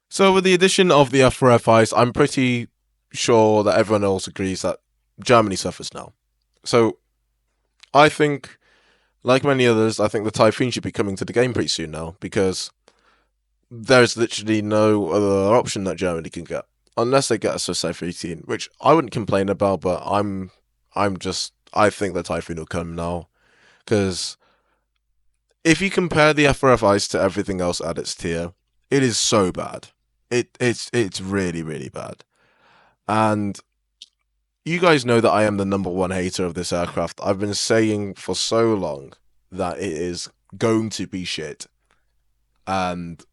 So with the addition of the F4F I'm pretty sure that everyone else agrees that Germany suffers now. So I think, like many others, I think the Typhoon should be coming to the game pretty soon now because there's literally no other option that Germany can get unless they get a Swiss F-18, which I wouldn't complain about. But I think the Typhoon will come now because if you compare the F4F to everything else at its tier, it is so bad. It's really really bad. And you guys know that I am the number one hater of this aircraft. I've been saying for so long that it is going to be shit, and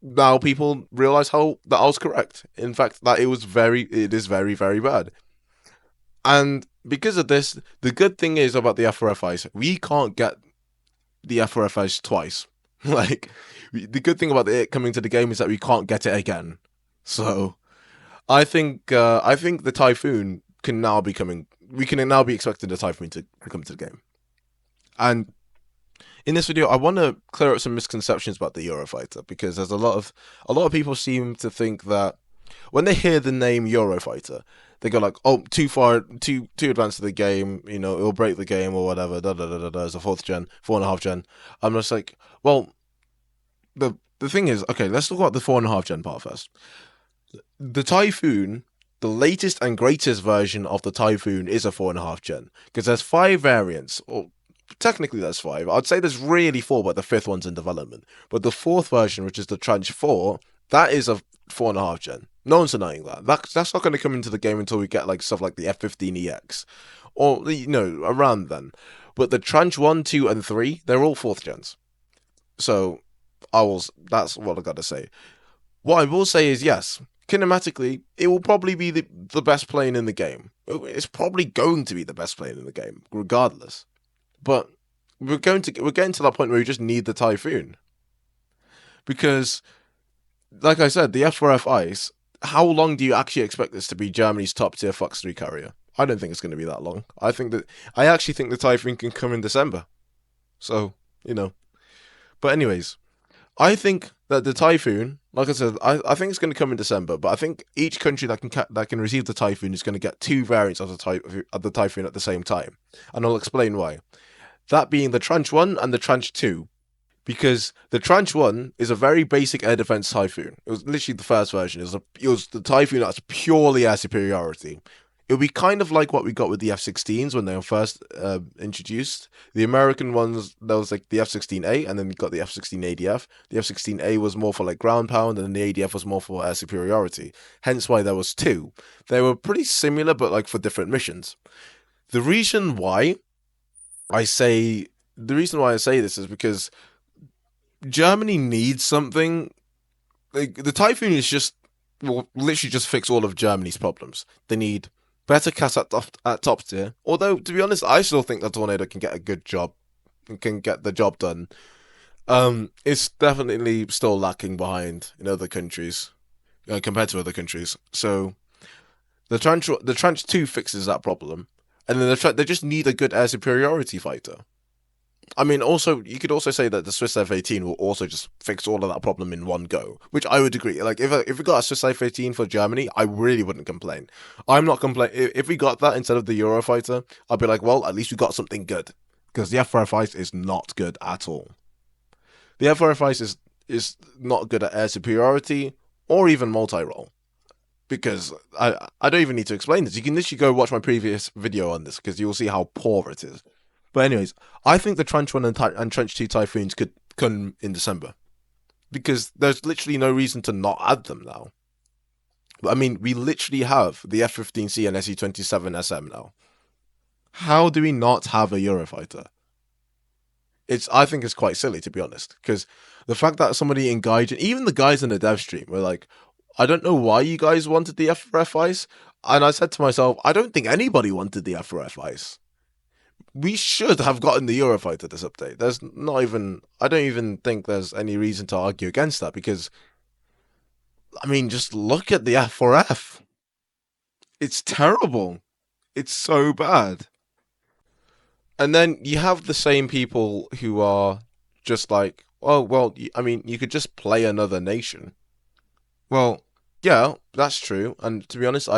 now people realize how that I was correct. In fact, that it is very, very bad. And because of this, the good thing is about the F4Fis, we can't get the F4Fis twice. Like, the good thing about it coming to the game is that we can't get it again. So I think the Typhoon can now be coming. We can now be expecting the Typhoon to come to the game. And in this video, I want to clear up some misconceptions about the Eurofighter because there's a lot of people seem to think that when they hear the name Eurofighter, they go like, "Oh, too far, too advanced to the game. You know, it'll break the game or whatever." Da da da da da. It's a fourth gen, 4.5 gen. I'm just like, well, the thing is, okay, let's talk about the 4.5 gen part first. The Typhoon, the latest and greatest version of the Typhoon is a 4.5 gen because there's five variants, or technically there's five. I'd say there's really four, but the fifth one's in development. But the fourth version, which is the Tranche 4, that is a 4.5 gen. No one's denying that. That's not going to come into the game until we get like stuff like the F-15EX, or around then. But the Tranche 1, 2, and 3, they're all fourth gens. So that's what I gotta say. What I will say is yes, kinematically, it will probably be the best plane in the game. It's probably going to be the best plane in the game, regardless. But we're getting to that point where we just need the Typhoon. Because, like I said, the F4F Ice, how long do you actually expect this to be Germany's top tier Fox 3 carrier? I don't think it's going to be that long. I actually think the Typhoon can come in December. So, you know. But anyways, I think that the Typhoon, like I said, I think it's going to come in December. But I think each country that can receive the Typhoon is going to get two variants of the Typhoon at the same time, and I'll explain why. That being the Tranche 1 and the Tranche 2. Because the Tranche 1 is a very basic air defense Typhoon. It was literally the first version. It was the Typhoon that's purely air superiority. It would be kind of like what we got with the F-16s when they were first introduced. The American ones, there was like the F-16A, and then we got the F-16 ADF. The F-16A was more for like ground pound, and then the ADF was more for air superiority. Hence why there was two. They were pretty similar, but like for different missions. The reason why I say this is because Germany needs something. Like, the Typhoon will literally just fix all of Germany's problems. They need better cats at top tier. Although, to be honest, I still think that Tornado can get a good job and can get the job done. It's definitely still lacking behind in other countries compared to other countries. So the Tranche 2 fixes that problem, and then they just need a good air superiority fighter. I mean, also, you could also say that the Swiss F-18 will also just fix all of that problem in one go, which I would agree. Like, if we got a Swiss F-18 for Germany, I really wouldn't complain. I'm not complaining. If we got that instead of the Eurofighter, I'd be like, well, at least we got something good. Because the F-4F is not good at all. The F-4F is not good at air superiority or even multi-role. Because I don't even need to explain this. You can literally go watch my previous video on this because you'll see how poor it is. But anyways, I think the Tranche 1 and Tranche 2 Typhoons could come in December. Because there's literally no reason to not add them now. I mean, we literally have the F-15C and SE-27 SM now. How do we not have a Eurofighter? I think it's quite silly, to be honest. Because the fact that somebody engaged, even the guys in the dev stream were like, I don't know why you guys wanted the F4F Ice. And I said to myself, I don't think anybody wanted the F4F Ice. We should have gotten the Eurofighter this update. I don't even think there's any reason to argue against that because, I mean, just look at the F4F. It's terrible. It's so bad. And then you have the same people who are just like, oh, well, I mean, you could just play another nation. Well, yeah, that's true. And to be honest,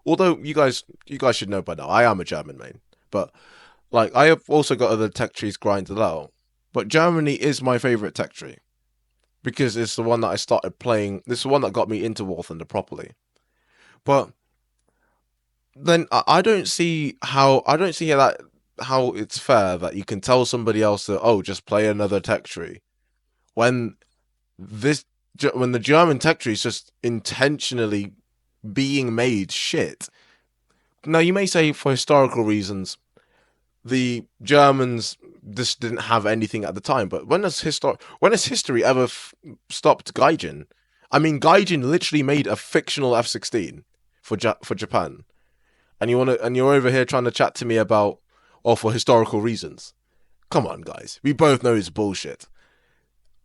although you guys should know by now, I am a German main. But like I have also got other tech trees grinded out. But Germany is my favorite tech tree because it's the one that I started playing. This is the one that got me into War Thunder properly. But then I don't see how it's fair that you can tell somebody else that, oh, just play another tech tree when this when the German tech tree is just intentionally being made shit. Now you may say for historical reasons the Germans just didn't have anything at the time, but when has history ever stopped Gaijin? I mean, Gaijin literally made a fictional F-16 for Japan, and you're over here trying to chat to me about, or for historical reasons. Come on, guys, we both know it's bullshit.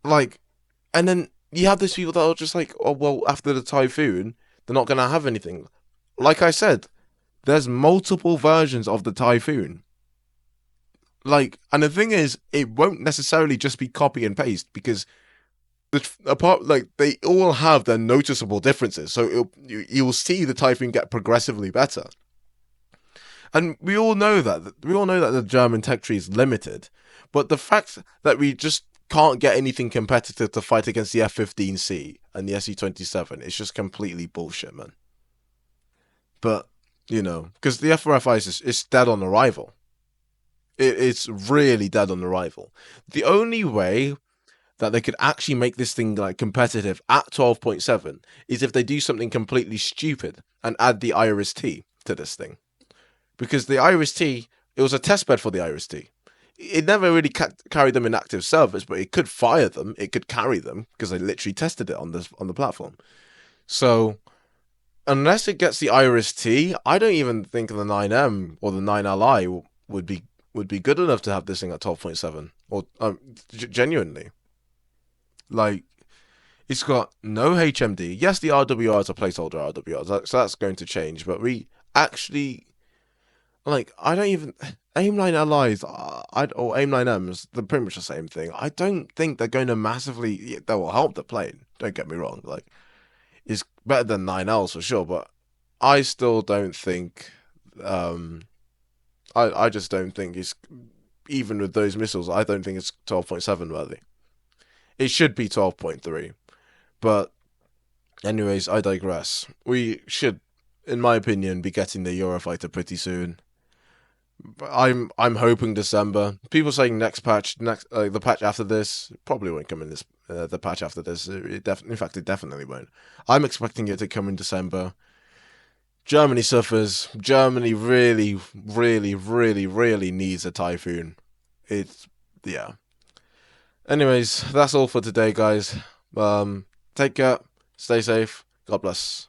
Like, and then you have these people that are just like, oh well, after the typhoon, they're not gonna have anything. Like I said, there's multiple versions of the typhoon. Like, and the thing is, it won't necessarily just be copy and paste because apart, like, they all have their noticeable differences. So you'll see the typhoon get progressively better. And we all know that the German tech tree is limited, but the fact that we just can't get anything competitive to fight against the F-15C and the SE-27 is just completely bullshit, man. But because the F4FI is dead on arrival. It's really dead on arrival. The only way that they could actually make this thing like competitive at 12.7 is if they do something completely stupid and add the Iris T to this thing. Because the Iris T, it was a testbed for the Iris T. It never really carried them in active service, but it could fire them, it could carry them because they literally tested it on the platform. So unless it gets the Iris T, I don't even think the 9M or the 9Li would be good enough to have this thing at 12.7. Or genuinely, like, it's got no HMD. Yes, the RWR is a placeholder RWR, so that's going to change. But we actually, like, I don't even aim 9 allies, or aim 9Ms. They're pretty much the same thing. I don't think they're going to massively. They will help the plane. Don't get me wrong. Like, it's better than 9Ls for sure, but I still don't think. I just don't think it's, even with those missiles. I don't think it's 12.7 worthy. It should be 12.3. But anyways, I digress. We should, in my opinion, be getting the Eurofighter pretty soon. I'm hoping December. People saying next patch, the patch after this probably won't come in this. The patch after this, in fact, it definitely won't. I'm expecting it to come in December. Germany suffers. Germany really, really, really, really needs a typhoon. It's Yeah. Anyways, that's all for today, guys. Take care. Stay safe. God bless.